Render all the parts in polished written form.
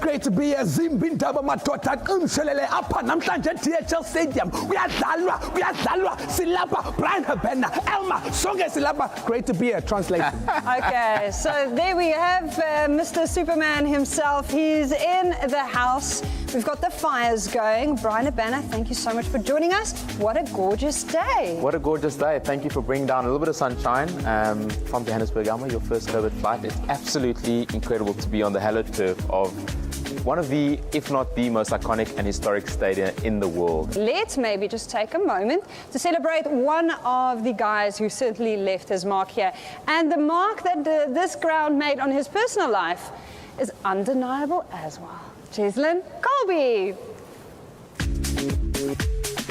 Great to be here. Zimbindaba madoda qimshelele apha namhlanje DHL Stadium. Uyadlalwa silapha Bryan Habana, Elma, sonke silapha. Great to be here. Translation. Okay, so there we have Mr. Superman himself. He's in the house. We've got the fires going. Bryan Habana, thank you so much for joining us. What a gorgeous day. What a gorgeous day. Thank you for bringing down a little bit of sunshine from Johannesburg, Elma, your first COVID flight. It's absolutely incredible to be on the hallowed turf of one of the, if not the most iconic and historic stadium in the world. Let's maybe just take a moment to celebrate one of the guys who certainly left his mark here. And the mark that this ground made on his personal life is undeniable as well. Cheslin Kolbe.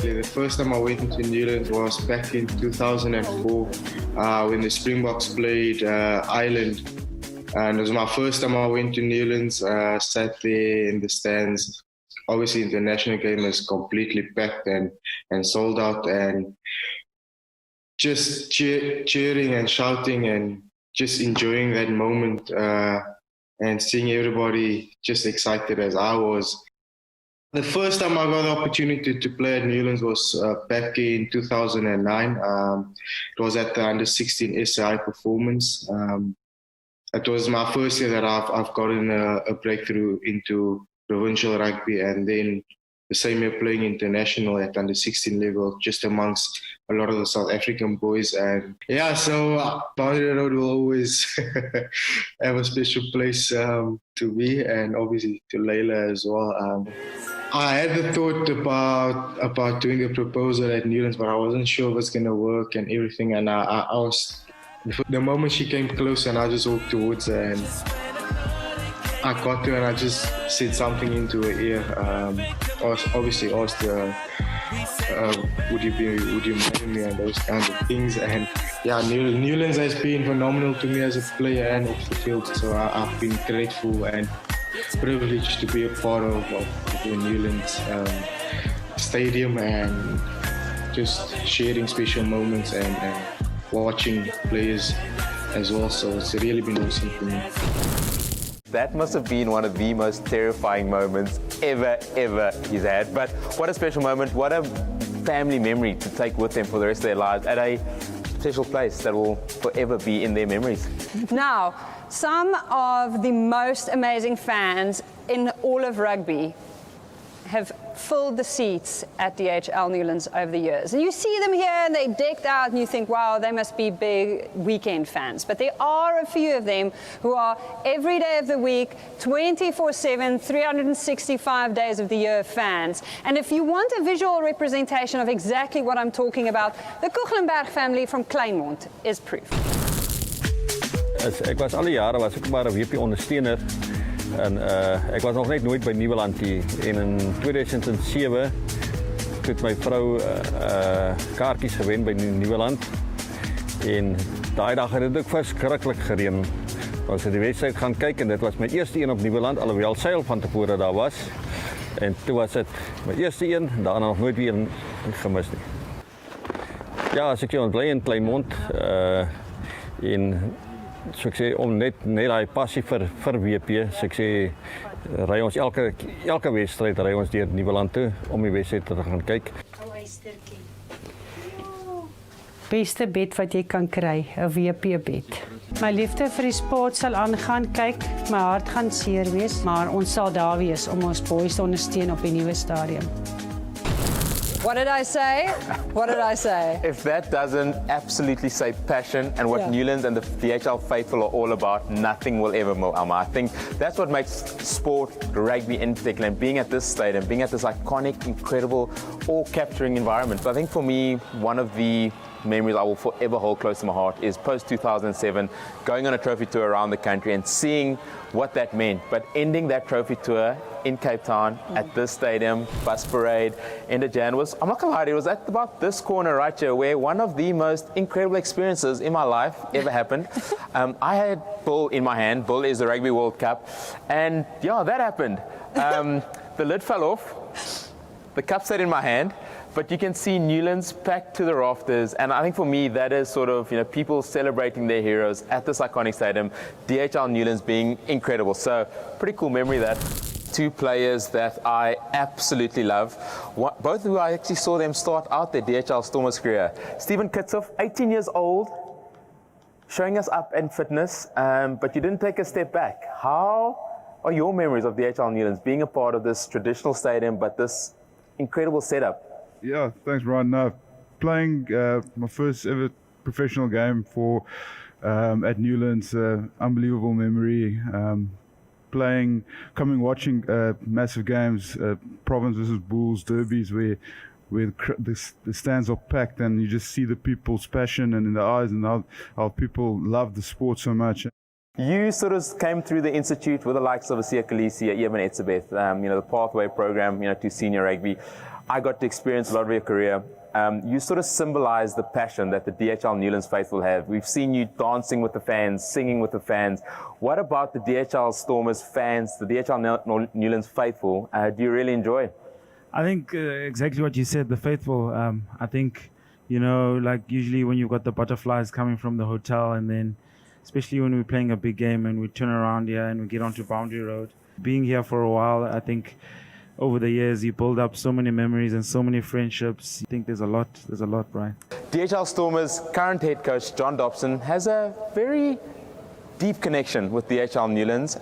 The first time I went to Newlands was back in 2004 when the Springboks played Ireland. And it was my first time I went to Newlands, sat there in the stands. Obviously, the national game was completely packed and sold out, and just cheering and shouting and just enjoying that moment and seeing everybody just excited as I was. The first time I got the opportunity to play at Newlands was back in 2009. It was at the Under-16 SI performance. It was my first year that I've gotten a breakthrough into provincial rugby, and then the same year playing international at under-16 level, just amongst a lot of the South African boys. And yeah, so Boundary Road will always have a special place to me, and obviously to Layla as well. I had the thought about doing the proposal at Newlands, but I wasn't sure if it's going to work and everything. And I was, the moment she came close and I just walked towards her, and I got her and I just said something into her ear. Obviously asked her, would you marry me, and those kinds of things. And yeah, Newlands has been phenomenal to me as a player and off the field. So I've been grateful and privileged to be a part of the Newlands stadium, and just sharing special moments and watching players as well. So it's really been awesome for me. That must have been one of the most terrifying moments ever he's had. But what a special moment, what a family memory to take with them for the rest of their lives at a special place that will forever be in their memories. Now, some of the most amazing fans in all of rugby have filled the seats at DHL Newlands over the years. And you see them here and they're decked out and you think, wow, they must be big weekend fans. But there are a few of them who are every day of the week, 24/7, 365 days of the year fans. And if you want a visual representation of exactly what I'm talking about, the Kuchlenberg family from Kleinmond is proof. Ek was alle jare was ek maar 'n WP ondersteuner. En ek was nog net nooit by Nieuweland nie. En in 2007 het my vrou kaartjies gewen by Nieuweland. En daai dag het dit ook verskriklik gereën. Ons het die wedstryd gaan kyk en dit was my eerste een op Nieuweland, alhoewel sy al van tevore daar was. En toe was dit my eerste een, daarna nog nooit weer een gemis nie. Ja, as ek jou bly in Kleinmond en so ek sê om net daai passie vir WP, so ek sê ry ons elke wedstryd ry ons deur Nieuweland toe om die wedstryd te gaan kyk. Beste bed wat jy kan kry, 'n WP bed. My liefde vir die sport sal aangaan, kyk, my hart gaan seer wees, maar ons sal daar wees om ons boys te ondersteun op die nuwe stadium. What did I say? What did I say? If that doesn't absolutely say passion and what Newlands and the DHL faithful are all about, nothing will ever more, Elma. I think that's what makes sport, rugby in particular, and being at this stadium, being at this iconic, incredible, all-capturing environment. So I think for me, one of the memories I will forever hold close to my heart is post-2007, going on a trophy tour around the country and seeing what that meant. But ending that trophy tour in Cape Town at this stadium, bus parade, end of Jan was, I'm not gonna lie, it was at about this corner right here where one of the most incredible experiences in my life ever happened. I had Bull in my hand. Bull is the Rugby World Cup. And yeah, that happened. The lid fell off. The cup stayed in my hand. But you can see Newlands packed to the rafters, and I think for me that is sort of, people celebrating their heroes at this iconic stadium, DHL Newlands being incredible. So pretty cool memory that. Two players that I absolutely love, both who I actually saw them start out their DHL Stormers career. Stephen Kitshoff, 18 years old, showing us up in fitness, but you didn't take a step back. How are your memories of DHL Newlands being a part of this traditional stadium, but this incredible setup? Yeah, thanks, Ryan. Playing my first ever professional game at Newlands, unbelievable memory. Watching massive games, Province versus Bulls, derbies, where the stands are packed and you just see the people's passion and in the eyes and how people love the sport so much. You sort of came through the institute with the likes of Siya Kolisi, Elma, the pathway program, to senior rugby. I got to experience a lot of your career. You sort of symbolize the passion that the DHL Newlands faithful have. We've seen you dancing with the fans, singing with the fans. What about the DHL Stormers fans, the DHL Newlands faithful, do you really enjoy? I think exactly what you said, the faithful. I think, like usually when you've got the butterflies coming from the hotel, and then especially when we're playing a big game and we turn around here and we get onto Boundary Road. Being here for a while, I think over the years you build up so many memories and so many friendships. I think there's a lot, Brian. DHL Stormers' current head coach, John Dobson, has a very deep connection with DHL Newlands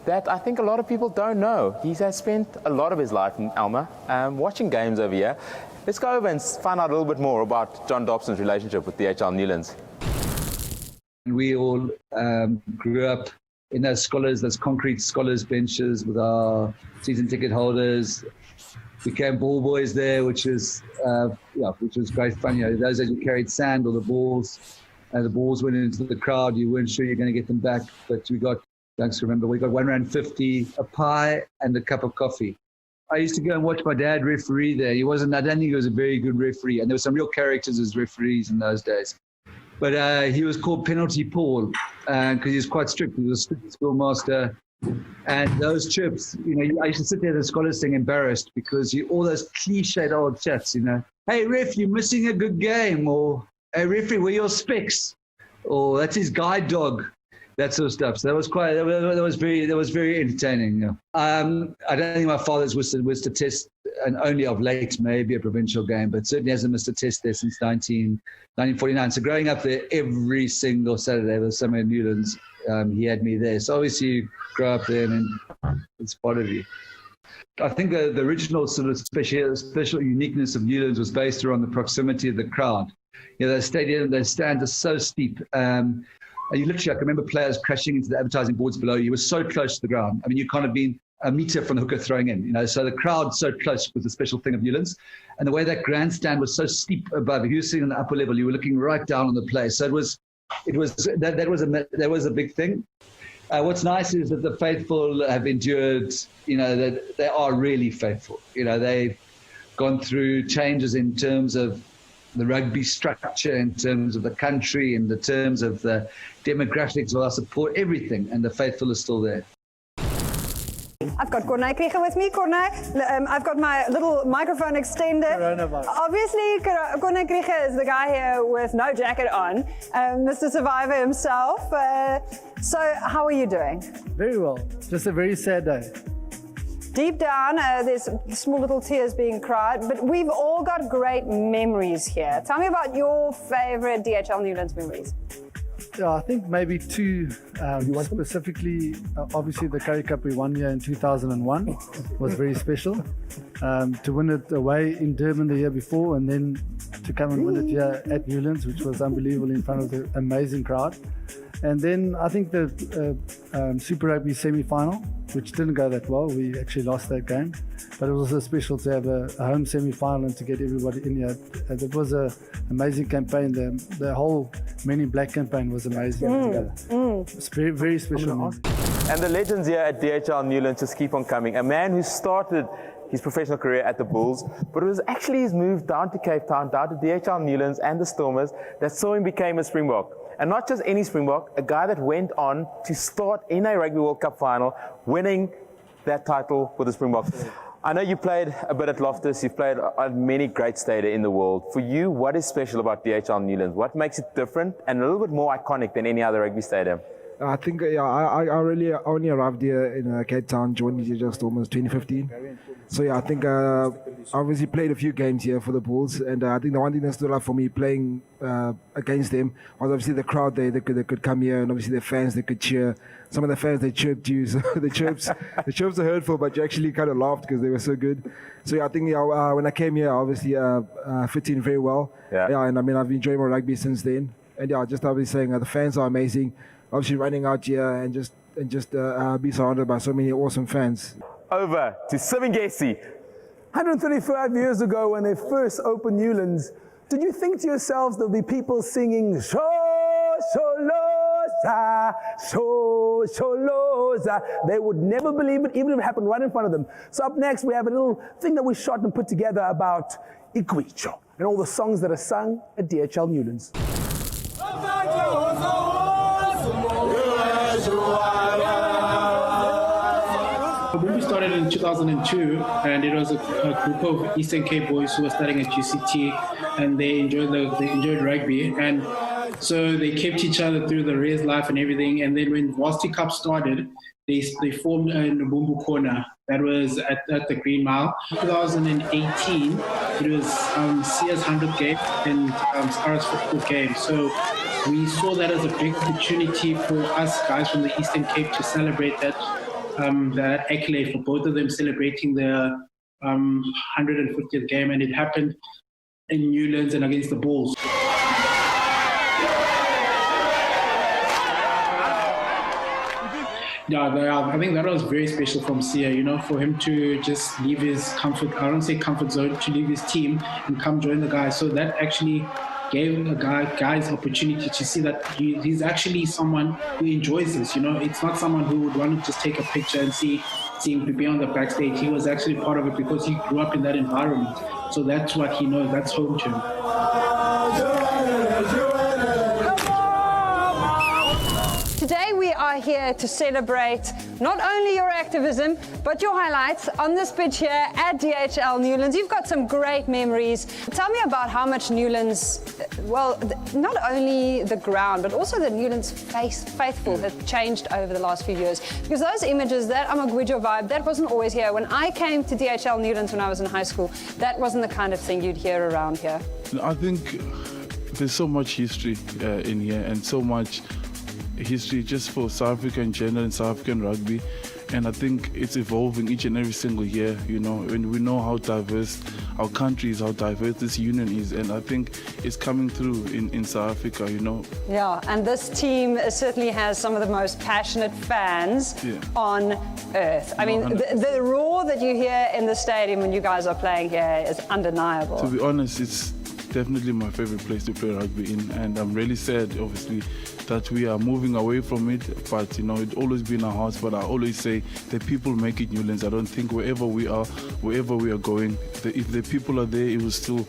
that I think a lot of people don't know. He has spent a lot of his life in Elma watching games over here. Let's go over and find out a little bit more about John Dobson's relationship with DHL Newlands. We all grew up in those concrete scholars benches with our season ticket holders. Became ball boys there, which was great fun. Those days we carried sand or the balls, and the balls went into the crowd. You weren't sure you're going to get them back, but we got R1.50, a pie, and a cup of coffee. I used to go and watch my dad referee there. I don't think he was a very good referee, and there were some real characters as referees in those days. But he was called Penalty Paul because he was quite strict. He was a strict schoolmaster. And those chips, I used to sit there at the scholars thing embarrassed because all those cliched old chats, hey, ref, you're missing a good game. Or, hey, referee, where are your specs? Or that's his guide dog. That sort of stuff. So that was very entertaining. I don't think my father's was to test, and only of late maybe a provincial game, but certainly hasn't missed a test there since 1949. So growing up there every single Saturday with Summer in Newlands, he had me there. So obviously you grow up there and it's part of you. I think the original sort of special uniqueness of Newlands was based around the proximity of the crowd. The stadium, the stands are so steep. You literally, I can remember players crashing into the advertising boards below you. You were so close to the ground. I mean, you kind of been a meter from the hooker throwing in, So the crowd so close was the special thing of Newlands. And the way that grandstand was so steep above, if you were sitting on the upper level, you were looking right down on the place. So that was a big thing. What's nice is that the faithful have endured, that they are really faithful. They've gone through changes in terms of the rugby structure, in terms of the country, in the terms of the demographics of our support, everything, and the faithful are still there. I've got Corne Krige with me. Corne, I've got my little microphone extender. Obviously, Corne Krige is the guy here with no jacket on, Mr. Survivor himself. So how are you doing? Very well. Just a very sad day. Deep down, there's small little tears being cried, but we've all got great memories here. Tell me about your favorite DHL Newlands memories. Yeah, I think maybe two. Specifically, obviously the Currie Cup we won here in 2001 was very special. To win it away in Durban the year before, and then to come and win it here at Newlands, which was unbelievable in front of the amazing crowd. And then I think the Super Rugby semi-final, which didn't go that well. We actually lost that game. But it was also special to have a home semi-final and to get everybody in here. It was an amazing campaign. The whole Men in Black campaign was amazing. It's very, very special. And the legends here at DHL Newlands just keep on coming. A man who started his professional career at the Bulls, but it was actually his move down to Cape Town, down to DHL Newlands and the Stormers, that saw him become a Springbok. And not just any Springbok, a guy that went on to start in a Rugby World Cup final, winning that title for the Springboks. I know you played a bit at Loftus, you've played at many great stadiums in the world. For you, what is special about DHL Newlands? What makes it different and a little bit more iconic than any other rugby stadium? I think I really only arrived here in Cape Town, joined the DHL Stormers 2015. So I think I obviously played a few games here for the Bulls, and I think the one thing that stood out for me playing against them was obviously the crowd they could come here, and obviously the fans they could cheer. Some of the fans they chirped you, so the chirps are hurtful, but you actually kind of laughed because they were so good. So I think when I came here, obviously fit in very well. And I mean I've been enjoying my rugby since then, and just obviously saying the fans are amazing. Obviously running out here and just be surrounded by so many awesome fans. Over to Ngesi. 135 years ago when they first opened Newlands, did you think to yourselves there'll be people singing Sholoza, Sholoza? They would never believe it, even if it happened right in front of them. So up next we have a little thing that we shot and put together about Ikwicho and all the songs that are sung at DHL Newlands. When we started in 2002, and it was a group of Eastern Cape boys who were studying at UCT, and they enjoyed rugby, and so they kept each other through the race life and everything. And then when Varsity Cup started, they formed a Nabumbu corner that was at the Green Mile. 2018, it was Siya's 100th game and Scarra's 50th game. So we saw that as a big opportunity for us guys from the Eastern Cape to celebrate that accolade for both of them, celebrating their 150th game, and it happened in Newlands and against the Bulls. I think that was very special from Siya, for him to just leave his comfort, I don't say comfort zone, to leave his team and come join the guys. So that actually gave a guys opportunity to see that he's actually someone who enjoys this. It's not someone who would want to just take a picture and seeing be on the backstage. He was actually part of it because he grew up in that environment. So that's what he knows. That's home to him. Today we are here to celebrate not only your activism, but your highlights on this pitch here at DHL Newlands. You've got some great memories. Tell me about how much Newlands, not only the ground, but also the Newlands faithful have changed over the last few years. Because those images, that Amagwijo vibe, that wasn't always here. When I came to DHL Newlands when I was in high school, that wasn't the kind of thing you'd hear around here. I think there's so much history in here, and so much history just for South Africa in general and South African rugby, and I think it's evolving each and every single year, and we know how diverse our country is, how diverse this union is, and I think it's coming through in South Africa, Yeah, and this team certainly has some of the most passionate fans on earth. I mean, the roar that you hear in the stadium when you guys are playing here is undeniable. To be honest, it's definitely my favorite place to play rugby in, and I'm really sad, obviously, that we are moving away from it, but it's always been our hearts. But I always say the people make it Newlands. I don't think wherever we are going, if the people are there, it will still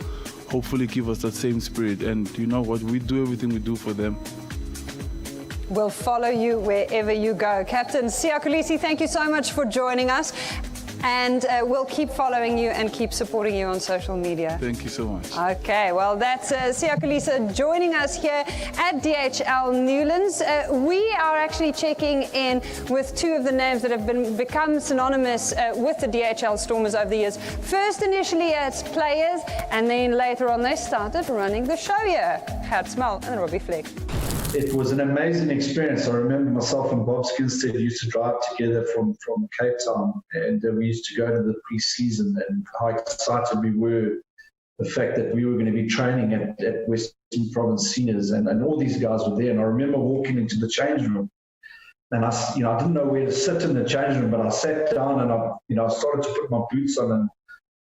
hopefully give us that same spirit. And you know what, we do everything we do for them. We'll follow you wherever you go. Captain Siya Kolisi, thank you so much for joining us. And we'll keep following you and keep supporting you on social media. Thank you so much. Okay, well, that's Siya Kolisi joining us here at DHL Newlands. We are actually checking in with two of the names that have become synonymous with the DHL Stormers over the years. First, initially as players, and then later on they started running the show here. Gert Smal and Robbie Fleck. It was an amazing experience. I remember myself and Bob Skinstead used to drive together from Cape Town, and we used to go to the pre-season, and how excited we were the fact that we were going to be training at Western Western Province seniors, and all these guys were there. And I remember walking into the change room, and I didn't know where to sit in the change room, but I sat down and I started to put my boots on, and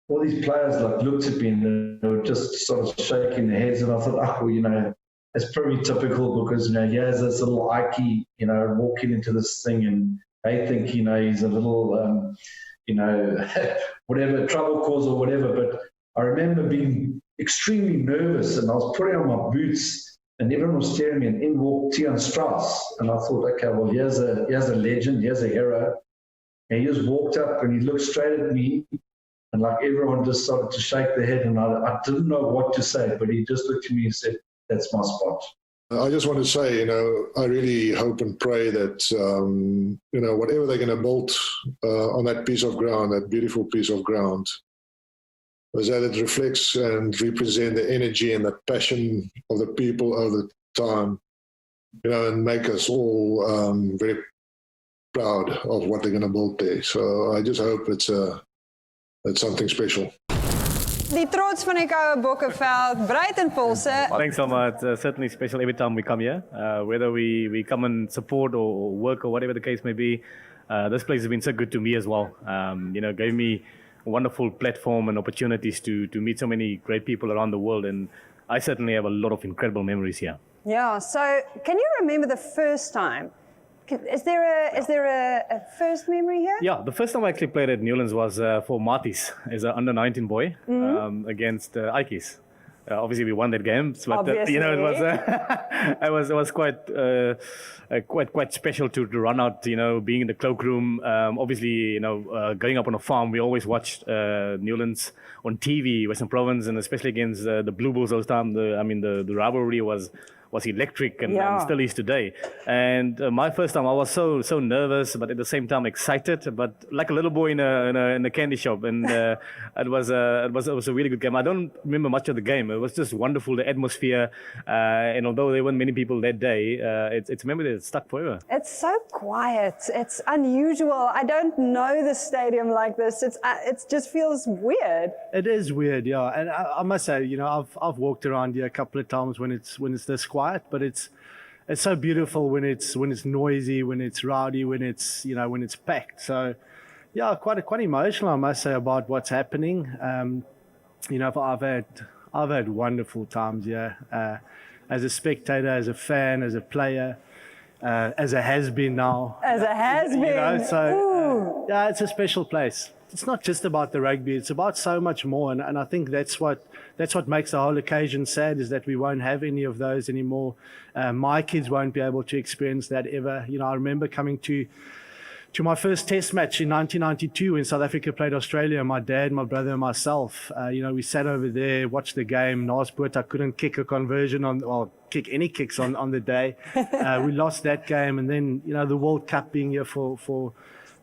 all these players looked at me and they were just sort of shaking their heads, and I thought, it's pretty typical because here's this little Ike, walking into this thing, and they think he's a little whatever trouble cause or whatever. But I remember being extremely nervous, and I was putting on my boots, and everyone was staring at me, and in walked Tian Strauss, and I thought, okay, well, here's a legend, here's a hero. And he just walked up and he looked straight at me, and everyone just started to shake their head, and I didn't know what to say, but he just looked at me and said, that's my spot. I just want to say, I really hope and pray that, whatever they're going to build on that piece of ground, that beautiful piece of ground, is that it reflects and represents the energy and the passion of the people over time, and make us all very proud of what they're going to build there. So I just hope it's something special. Die trots van die Koue Bokkeveld, Breyton Paulse. Thanks so much. Certainly special every time we come here. Whether we come and support or work or whatever the case may be, this place has been so good to me as well. Gave me a wonderful platform and opportunities to meet so many great people around the world, and I certainly have a lot of incredible memories here. Yeah, so can you remember the first time? Is there a first memory here? Yeah, the first time I actually played at Newlands was for Marties as an under-19 boy against Ike's. Obviously, we won that game, but it was quite special to run out. Being in the cloakroom. Obviously, going up on a farm, we always watched Newlands on TV, Western Province, and especially against the Blue Bulls those times. The rivalry was electric and still is today. And my first time, I was so nervous, but at the same time excited, but like a little boy in a candy shop. And it was a really good game. I don't remember much of the game. It was just wonderful, the atmosphere. And although there weren't many people that day, it's a memory that stuck forever. It's so quiet. It's unusual. I don't know the stadium like this. It just feels weird. It is weird, yeah. And I must say, I've walked around here a couple of times when it's this quiet, but it's so beautiful when it's noisy, when it's rowdy, when it's packed. So yeah, quite emotional, I must say, about what's happening. I've had wonderful times here, as a spectator, as a fan, as a player, as a has-been now. As a has-been. Yeah, it's a special place. It's not just about the rugby, it's about so much more, and I think that's what makes the whole occasion sad, is that we won't have any of those anymore. My kids won't be able to experience that ever. I remember coming to my first test match in 1992 when South Africa played Australia. My dad, my brother and myself, we sat over there, watched the game. I couldn't kick a conversion kick any kicks on the day. We lost that game, and then the World Cup being here for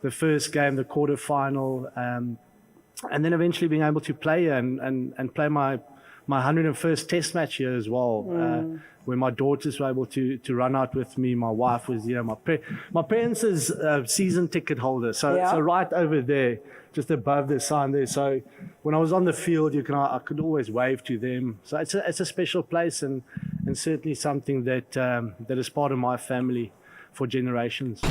the first game, the quarterfinal, and then eventually being able to play and play my 101st test match here as well, where my daughters were able to run out with me. My wife was, my parents is season ticket holder, so right over there, just above the sign there. So when I was on the field, I could always wave to them. So it's a special place, and certainly something that is part of my family for generations.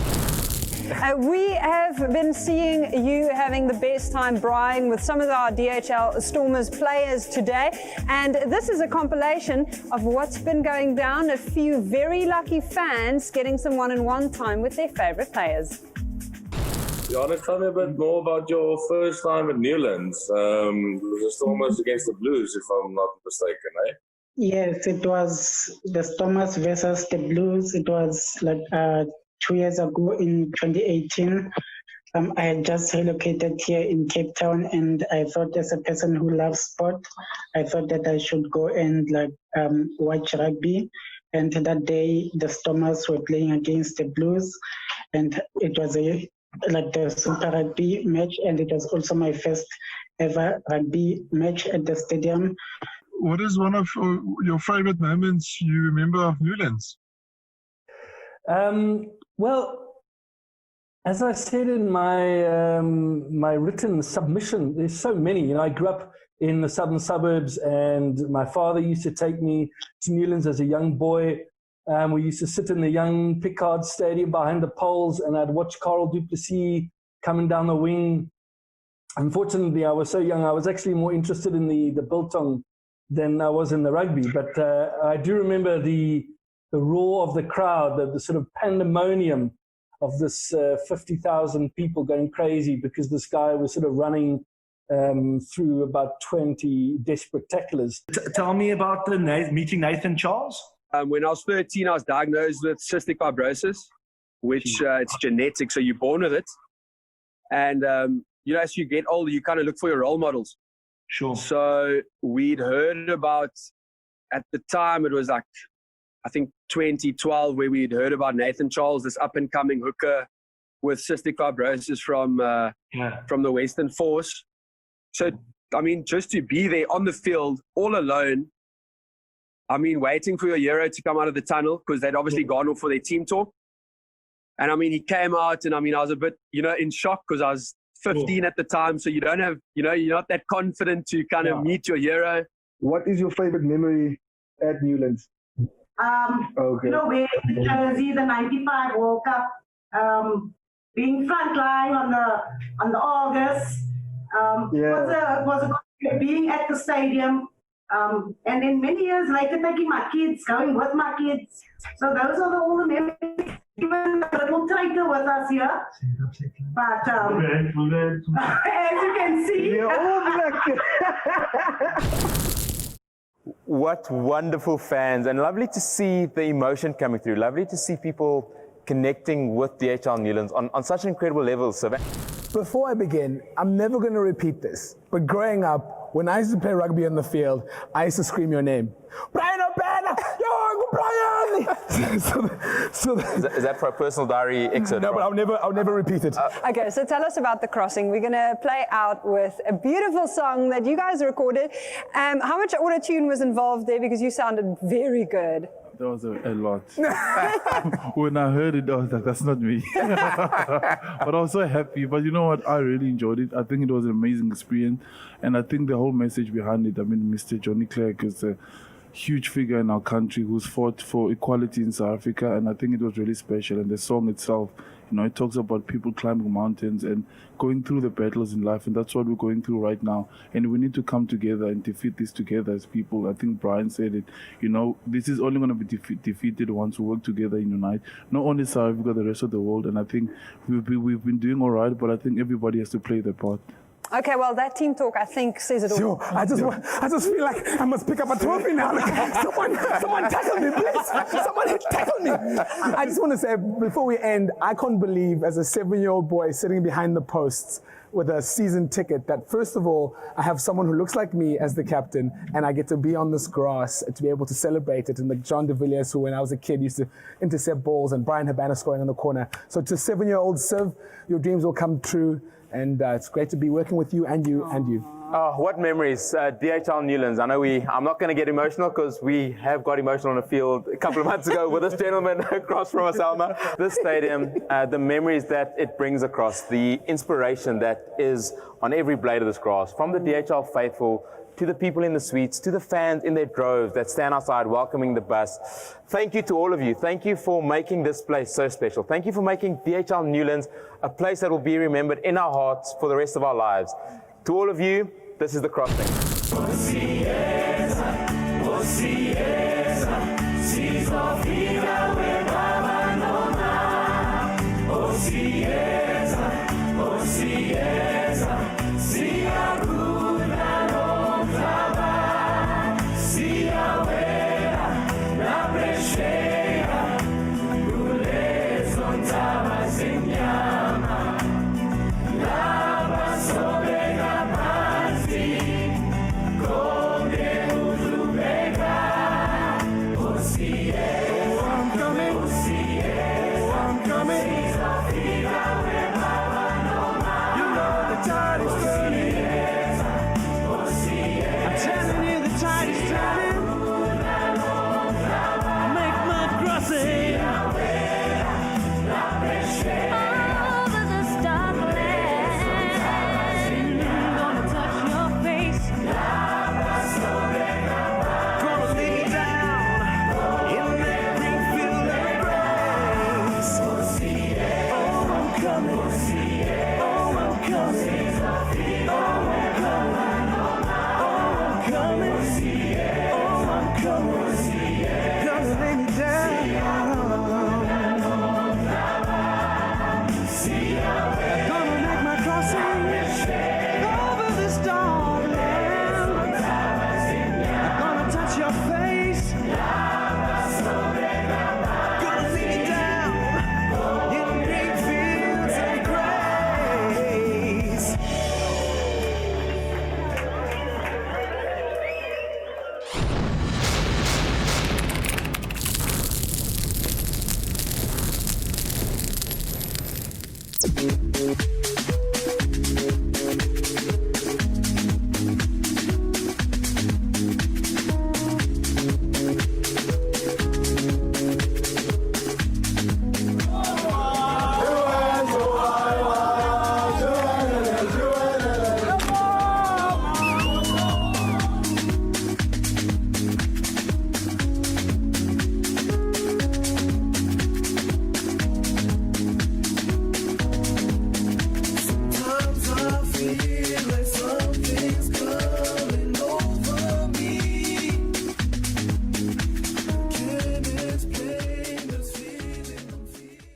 We have been seeing you having the best time, Bryan, with some of our DHL Stormers players today. And this is a compilation of what's been going down. A few very lucky fans getting some one-on-one time with their favourite players. Jana, tell me a bit more about your first time at Newlands. The Stormers against the Blues, if I'm not mistaken, eh? Yes, it was the Stormers versus the Blues. It was 2 years ago in 2018. I had just relocated here in Cape Town, and I thought, as a person who loves sport, I thought that I should go and watch rugby. And that day, the Stormers were playing against the Blues, and it was the Super Rugby match, and it was also my first ever rugby match at the stadium. What is one of your favorite moments you remember of Newlands? Well, as I said in my written submission, there's so many. I grew up in the southern suburbs, and my father used to take me to Newlands as a young boy. We used to sit in the young Pickard Stadium behind the poles, and I'd watch Carl du Plessis coming down the wing. Unfortunately, I was so young, I was actually more interested in the biltong than I was in the rugby. But I do remember the roar of the crowd, the sort of pandemonium of this 50,000 people going crazy because this guy was sort of running through about 20 desperate tacklers. Tell me about meeting Nathan Charles. When I was 13, I was diagnosed with cystic fibrosis, which it's genetic, so you're born with it. And, as you get older, you kind of look for your role models. Sure. So we'd heard about, at the time, it was like, I think 2012, where we'd heard about Nathan Charles, this up-and-coming hooker with cystic fibrosis from the Western Force. So, I mean, just to be there on the field, all alone, I mean, waiting for your hero to come out of the tunnel, because they'd obviously gone off for their team talk. And, I mean, he came out, and, I mean, I was a bit, in shock, because I was 15 at the time, so you don't have, you're not that confident to kind of meet your hero. What is your favorite memory at Newlands? Wearing the jersey, the 95 World Cup, being frontline on the August, being at the stadium, and then many years later taking my kids, going with my kids. So those are all the memories. Even a little traitor with us here, but as you can see, What wonderful fans, and lovely to see the emotion coming through. Lovely to see people connecting with DHL Newlands on such an incredible level. So before I begin, I'm never going to repeat this, but growing up, when I used to play rugby on the field, I used to scream your name. Bryan Habana! Yo, Bryan! Is that for a personal diary excerpt? No, but I'll never repeat it. Okay, so tell us about the crossing. We're going to play out with a beautiful song that you guys recorded. How much auto-tune was involved there? Because you sounded very good. There was a lot. When I heard it, I was like, that's not me. But I was so happy. But you know what? I really enjoyed it. I think it was an amazing experience. And I think the whole message behind it, I mean, Mr. Johnny Clerk is a huge figure in our country who's fought for equality in South Africa. And I think it was really special. And the song itself, it talks about people climbing mountains and going through the battles in life, and that's what we're going through right now. And we need to come together and defeat this together as people. I think Bryan said it. This is only going to be defeated once we work together and unite. Not only South Africa, the rest of the world. And I think we've been doing all right, but I think everybody has to play their part. Okay, well, that team talk, I think, says it all. Yo, I just feel like I must pick up a trophy now. Someone tackle me, please. Someone tackle me. I just want to say, before we end, I can't believe, as a 7-year-old boy sitting behind the posts with a season ticket, that first of all, I have someone who looks like me as the captain, and I get to be on this grass to be able to celebrate it. And like John de Villiers, who when I was a kid used to intercept balls, and Bryan Habana scoring on the corner. So to 7-year-old Siv, your dreams will come true. And it's great to be working with you and you and you. Oh, what memories. DHL Newlands. I know I'm not going to get emotional because we have got emotional on the field a couple of months ago with this gentleman across from us, Elma. This stadium, the memories that it brings across, the inspiration that is on every blade of this grass, from the DHL faithful to the people in the suites, to the fans in their droves that stand outside welcoming the bus. Thank you to all of you. Thank you for making this place so special. Thank you for making DHL Newlands a place that will be remembered in our hearts for the rest of our lives. To all of you, this is The Crossing.